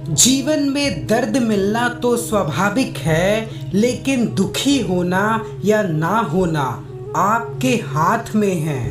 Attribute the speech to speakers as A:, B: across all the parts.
A: जीवन में दर्द मिलना तो स्वाभाविक है, लेकिन दुखी होना या ना होना आपके हाथ में है।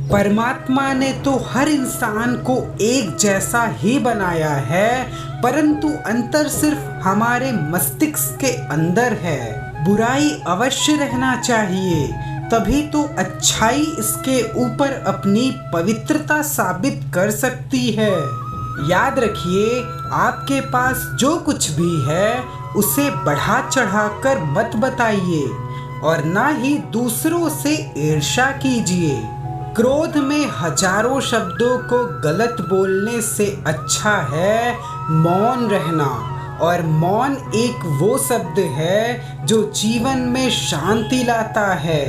A: परमात्मा ने तो हर इंसान को एक जैसा ही बनाया है, परंतु अंतर सिर्फ हमारे मस्तिष्क के अंदर है। बुराई अवश्य रहना चाहिए, तभी तो अच्छाई इसके ऊपर अपनी पवित्रता साबित कर सकती है। याद रखिए, आपके पास जो कुछ भी है उसे बढ़ा चढ़ाकर मत बताइए और ना ही दूसरों से ईर्ष्या कीजिए। क्रोध में हजारों शब्दों को गलत बोलने से अच्छा है मौन रहना, और मौन एक वो शब्द है जो जीवन में शांति लाता है।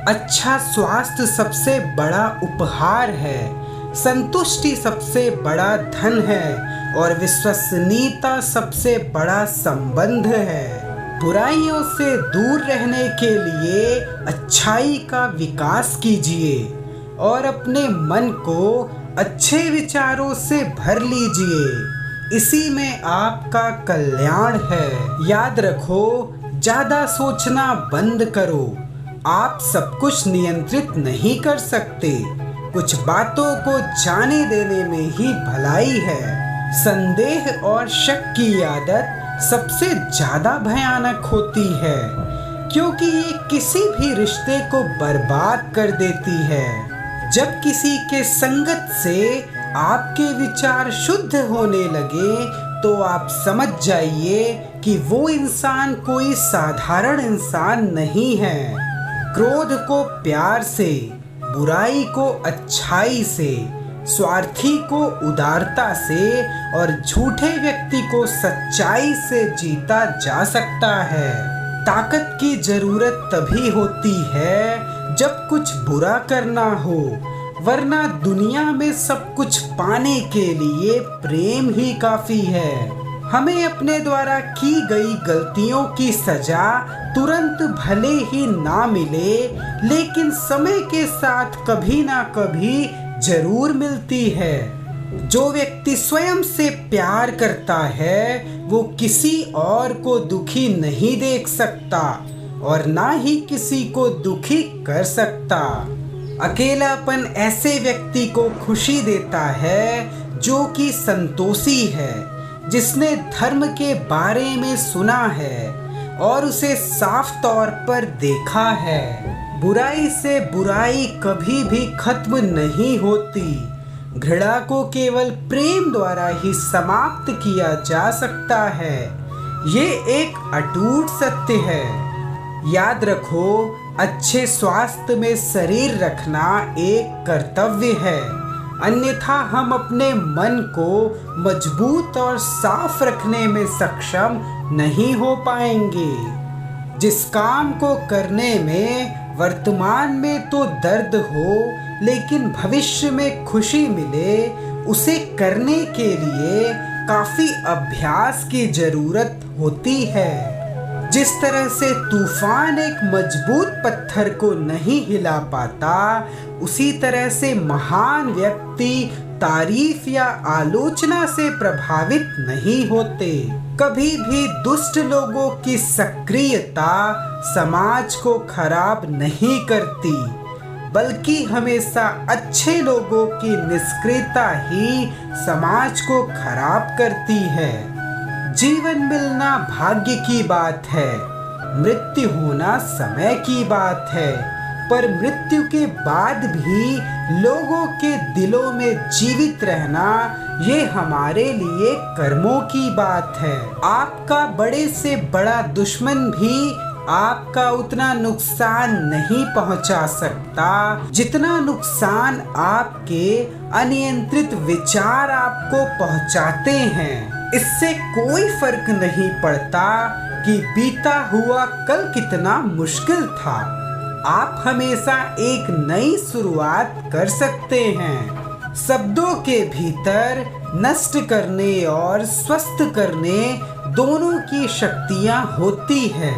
A: अच्छा स्वास्थ्य सबसे बड़ा उपहार है, संतुष्टि सबसे बड़ा धन है और विश्वसनीयता सबसे बड़ा संबंध है। बुराइयों से दूर रहने के लिए अच्छाई का विकास कीजिए और अपने मन को अच्छे विचारों से भर लीजिए। इसी में आपका कल्याण है। याद रखो, ज्यादा सोचना बंद करो। आप सब कुछ नियंत्रित नहीं कर सकते, कुछ बातों को जाने देने में ही भलाई है। संदेह और शक की आदत सबसे ज्यादा भयानक होती है, क्योंकि ये किसी भी रिश्ते को बर्बाद कर देती है। जब किसी के संगत से आपके विचार शुद्ध होने लगे तो आप समझ जाइए कि वो इंसान कोई साधारण इंसान नहीं है। क्रोध को प्यार से, बुराई को अच्छाई से, स्वार्थी को उदारता से और झूठे व्यक्ति को सच्चाई से जीता जा सकता है। ताकत की जरूरत तभी होती है जब कुछ बुरा करना हो, वरना दुनिया में सब कुछ पाने के लिए प्रेम ही काफी है। हमें अपने द्वारा की गई गलतियों की सजा तुरंत भले ही ना मिले, लेकिन समय के साथ कभी ना कभी जरूर मिलती है। जो व्यक्ति स्वयं से प्यार करता है वो किसी और को दुखी नहीं देख सकता और ना ही किसी को दुखी कर सकता। अकेलापन ऐसे व्यक्ति को खुशी देता है जो कि संतोषी है, जिसने धर्म के बारे में सुना है और उसे साफ तौर पर देखा है। बुराई से बुराई कभी भी खत्म नहीं होती। घृणा को केवल प्रेम द्वारा ही समाप्त किया जा सकता है। ये एक अटूट सत्य है। याद रखो, अच्छे स्वास्थ्य में शरीर रखना एक कर्तव्य है, अन्यथा हम अपने मन को मजबूत और साफ रखने में सक्षम नहीं हो पाएंगे। जिस काम को करने में वर्तमान में तो दर्द हो, लेकिन भविष्य में खुशी मिले, उसे करने के लिए काफी अभ्यास की जरूरत होती है। जिस तरह से तूफान एक मजबूत पत्थर को नहीं हिला पाता, उसी तरह से महान व्यक्ति तारीफ या आलोचना से प्रभावित नहीं होते। कभी भी दुष्ट लोगों की सक्रियता समाज को खराब नहीं करती, बल्कि हमेशा अच्छे लोगों की निष्क्रियता ही समाज को खराब करती है। जीवन मिलना भाग्य की बात है, मृत्यु होना समय की बात है, पर मृत्यु के बाद भी लोगों के दिलों में जीवित रहना ये हमारे लिए कर्मों की बात है। आपका बड़े से बड़ा दुश्मन भी आपका उतना नुकसान नहीं पहुंचा सकता जितना नुकसान आपके अनियंत्रित विचार आपको पहुंचाते हैं। इससे कोई फर्क नहीं पड़ता कि बीता हुआ कल कितना मुश्किल था। आप हमेशा एक नई शुरुआत कर सकते हैं। शब्दों के भीतर नष्ट करने और स्वस्थ करने दोनों की शक्तियां होती हैं।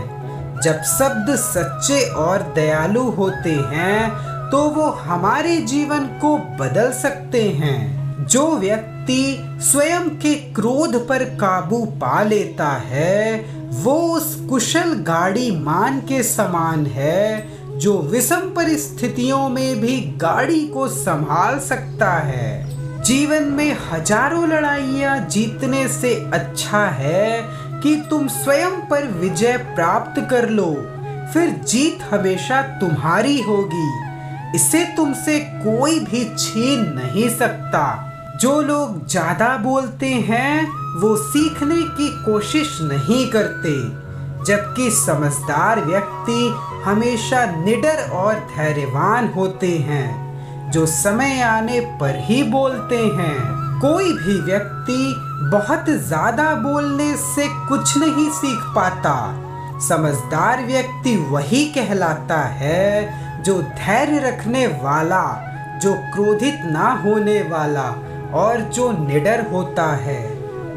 A: जब शब्द सच्चे और दयालु होते हैं तो वो हमारे जीवन को बदल सकते हैं। जो व्यक्ति स्वयं के क्रोध पर काबू पा लेता है वो उस कुशल गाड़ी मान के समान है जो विषम परिस्थितियों में भी गाड़ी को संभाल सकता है। जीवन में हजारों लड़ाइयाँ जीतने से अच्छा है कि तुम स्वयं पर विजय प्राप्त कर लो, फिर जीत हमेशा तुम्हारी होगी। इसे तुमसे कोई भी छीन नहीं सकता। जो लोग ज्यादा बोलते हैं वो सीखने की कोशिश नहीं करते, जबकि समझदार व्यक्ति हमेशा निडर और धैर्यवान होते हैं, जो समय आने पर ही बोलते हैं। कोई भी व्यक्ति बहुत ज्यादा बोलने से कुछ नहीं सीख पाता। समझदार व्यक्ति वही कहलाता है जो धैर्य रखने वाला, जो क्रोधित ना होने वाला और जो निडर होता है।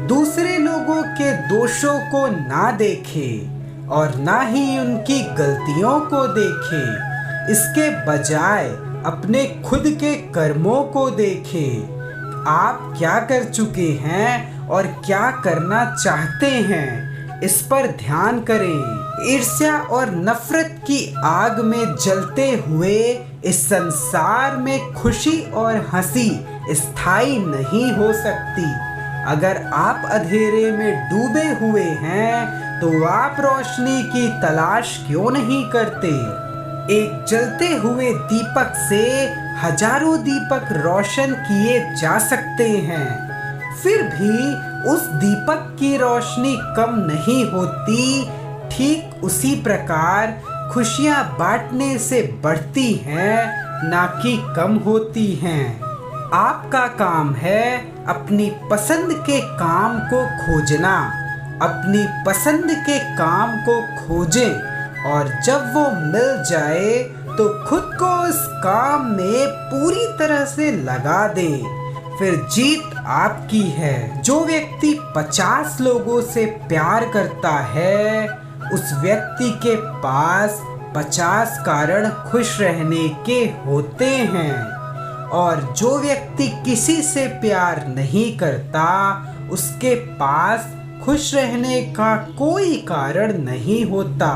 A: दूसरे लोगों के दोषों को ना देखे और ना ही उनकी गलतियों को देखे, इसके बजाय अपने खुद के कर्मों को देखे। आप क्या कर चुके हैं और क्या करना चाहते हैं, इस पर ध्यान करें। ईर्ष्या और नफरत की आग में जलते हुए इस संसार में खुशी और हंसी स्थायी नहीं हो सकती। अगर आप अंधेरे में डूबे हुए हैं तो आप रोशनी की तलाश क्यों नहीं करते? एक जलते हुए दीपक से हजारों दीपक रोशन किए जा सकते हैं, फिर भी उस दीपक की रोशनी कम नहीं होती। ठीक उसी प्रकार खुशियाँ बांटने से बढ़ती हैं, ना कि कम होती हैं। आपका काम है अपनी पसंद के काम को खोजना। अपनी पसंद के काम को खोजें और जब वो मिल जाए तो खुद को उस काम में पूरी तरह से लगा दें, फिर जीत आपकी है। जो व्यक्ति 50 लोगों से प्यार करता है उस व्यक्ति के पास 50 कारण खुश रहने के होते हैं, और जो व्यक्ति किसी से प्यार नहीं करता उसके पास खुश रहने का कोई कारण नहीं होता।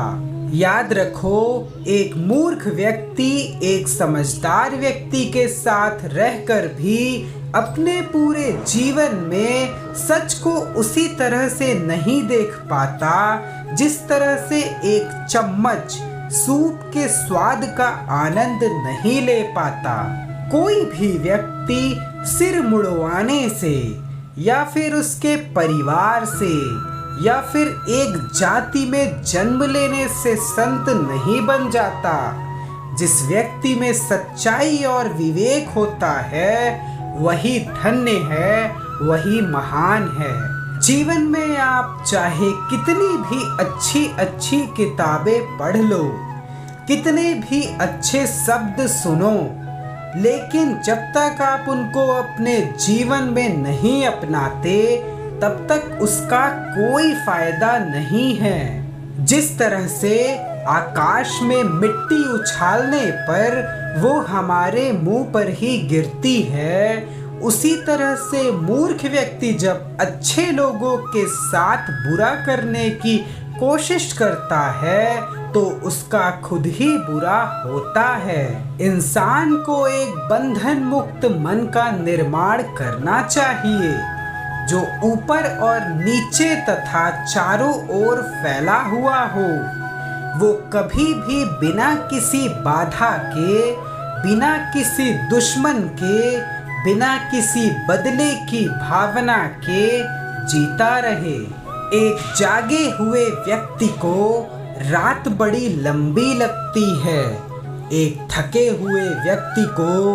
A: याद रखो, एक मूर्ख व्यक्ति एक समझदार व्यक्ति के साथ रहकर भी अपने पूरे जीवन में सच को उसी तरह से नहीं देख पाता जिस तरह से एक चम्मच सूप के स्वाद का आनंद नहीं ले पाता। कोई भी व्यक्ति सिर मुड़वाने से या फिर उसके परिवार से या फिर एक जाति में जन्म लेने से संत नहीं बन जाता। जिस व्यक्ति में सच्चाई और विवेक होता है वही धन्य है, वही महान है। जीवन में आप चाहे कितनी भी अच्छी अच्छी किताबें पढ़ लो, कितने भी अच्छे शब्द सुनो, लेकिन जब तक आप उनको अपने जीवन में नहीं अपनाते तब तक उसका कोई फायदा नहीं है। जिस तरह से आकाश में मिट्टी उछालने पर वो हमारे मुंह पर ही गिरती है, उसी तरह से मूर्ख व्यक्ति जब अच्छे लोगों के साथ बुरा करने की कोशिश करता है तो उसका खुद ही बुरा होता है। इंसान को एक बंधन मुक्त मन का निर्माण करना चाहिए जो ऊपर और नीचे तथा चारों ओर फैला हुआ हो। वो कभी भी बिना किसी बाधा के, बिना किसी दुश्मन के, बिना किसी बदले की भावना के जीता रहे। एक जागे हुए व्यक्ति को रात बड़ी लंबी लगती है, एक थके हुए व्यक्ति को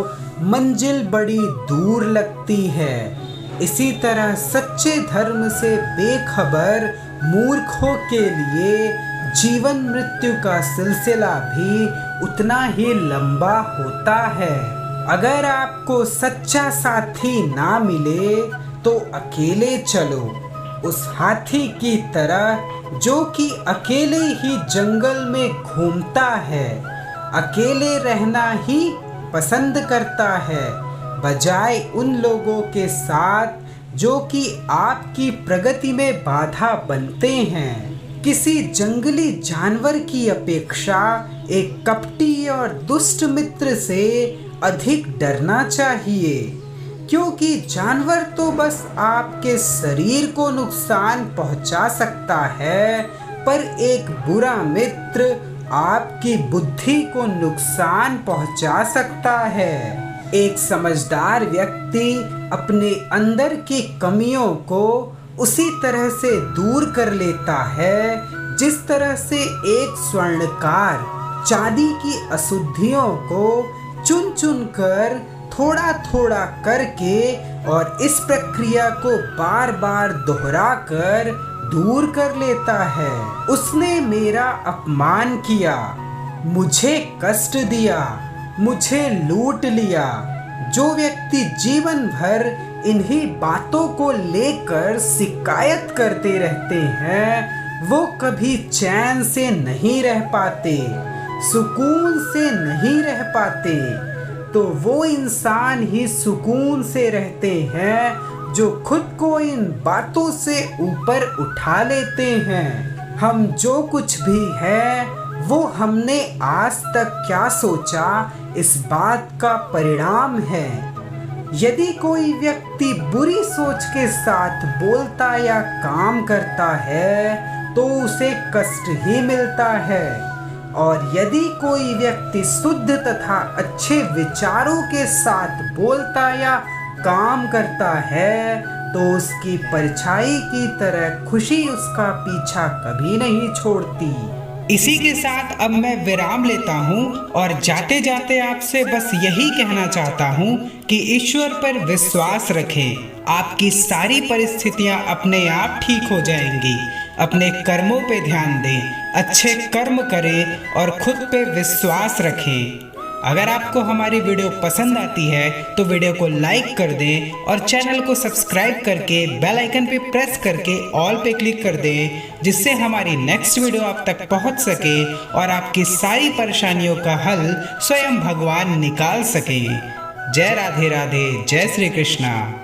A: मंजिल बड़ी दूर लगती है। इसी तरह सच्चे धर्म से बेखबर मूर्खों के लिए जीवन मृत्यु का सिलसिला भी उतना ही लंबा होता है। अगर आपको सच्चा साथी ना मिले तो अकेले चलो, उस हाथी की तरह जो कि अकेले ही जंगल में घूमता है, अकेले रहना ही पसंद करता है, बजाय उन लोगों के साथ जो कि आपकी प्रगति में बाधा बनते हैं। किसी जंगली जानवर की अपेक्षा एक कपटी और दुष्ट मित्र से अधिक डरना चाहिए, क्योंकि जानवर तो बस आपके शरीर को नुकसान पहुंचा सकता है, पर एक बुरा मित्र आपकी बुद्धि को नुकसान पहुंचा सकता है। एक समझदार व्यक्ति अपने अंदर की कमियों को उसी तरह से दूर कर लेता है जिस तरह से एक स्वर्णकार चांदी की अशुद्धियों को चुन चुन कर थोड़ा थोड़ा करके और इस प्रक्रिया को बार बार दोहरा कर दूर कर लेता है। उसने मेरा अपमान किया, मुझे कष्ट दिया, मुझे लूट लिया। जो व्यक्ति जीवन भर इन्हीं बातों को लेकर शिकायत करते रहते हैं वो कभी चैन से नहीं रह पाते, सुकून से नहीं रह पाते। तो वो इंसान ही सुकून से रहते हैं जो खुद को इन बातों से ऊपर उठा लेते हैं। हम जो कुछ भी है वो हमने आज तक क्या सोचा इस बात का परिणाम है। यदि कोई व्यक्ति बुरी सोच के साथ बोलता या काम करता है तो उसे कष्ट ही मिलता है, और यदि कोई व्यक्ति शुद्ध तथा अच्छे विचारों के साथ बोलता या काम करता है तो उसकी परछाई की तरह खुशी उसका पीछा कभी नहीं छोड़ती।
B: इसी के साथ अब मैं विराम लेता हूँ और जाते जाते आपसे बस यही कहना चाहता हूँ कि ईश्वर पर विश्वास रखें। आपकी सारी परिस्थितियाँ अपने आप ठीक हो जाएंगी। अपने कर्मों पे ध्यान दें, अच्छे कर्म करें और खुद पे विश्वास रखें। अगर आपको हमारी वीडियो पसंद आती है तो वीडियो को लाइक कर दें और चैनल को सब्सक्राइब करके बेल आइकन पे प्रेस करके ऑल पे क्लिक कर दें, जिससे हमारी नेक्स्ट वीडियो आप तक पहुंच सके और आपकी सारी परेशानियों का हल स्वयं भगवान निकाल सके। जय राधे राधे, जय श्री कृष्णा।